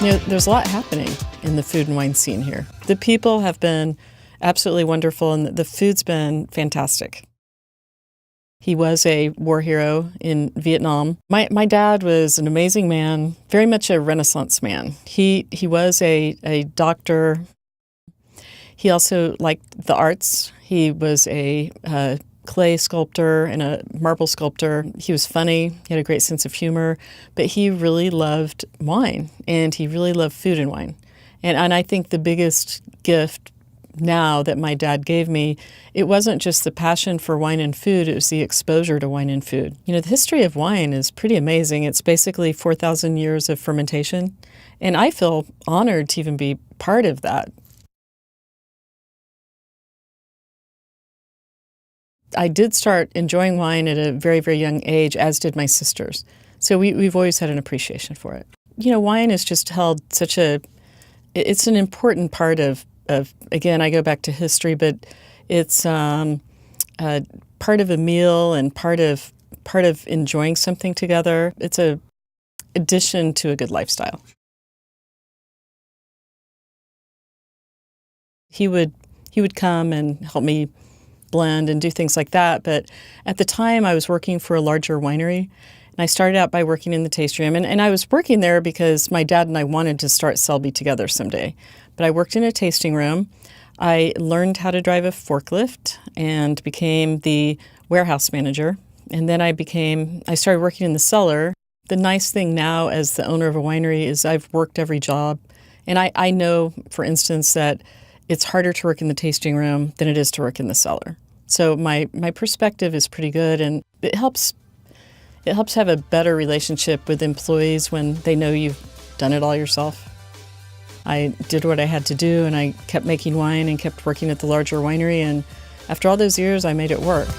There's a lot happening in the food and wine scene here. The people have been absolutely wonderful, and the food's been fantastic. He was a war hero in Vietnam. My dad was an amazing man, very much a Renaissance man. He was a doctor. He also liked the arts. He was a clay sculptor and a marble sculptor. He was funny. He had a great sense of humor, but he really loved wine, and he really loved food and wine. And I think the biggest gift now that my dad gave me, it wasn't just the passion for wine and food, it was the exposure to wine and food. The history of wine is pretty amazing. It's basically 4,000 years of fermentation, and I feel honored to even be part of that. I did start enjoying wine at a very, very young age, as did my sisters. So we've always had an appreciation for it. Wine is just held it's an important part of, again, I go back to history, but it's part of a meal and part of enjoying something together. It's a addition to a good lifestyle. He would come and help me blend and do things like that. But at the time, I was working for a larger winery, and I started out by working in the tasting room. And I was working there because my dad and I wanted to start Selby together someday. But I worked in a tasting room. I learned how to drive a forklift and became the warehouse manager. And then I started working in the cellar. The nice thing now as the owner of a winery is I've worked every job. And I know, for instance, that it's harder to work in the tasting room than it is to work in the cellar. So my perspective is pretty good, and it helps have a better relationship with employees when they know you've done it all yourself. I did what I had to do, and I kept making wine and kept working at the larger winery, and after all those years, I made it work.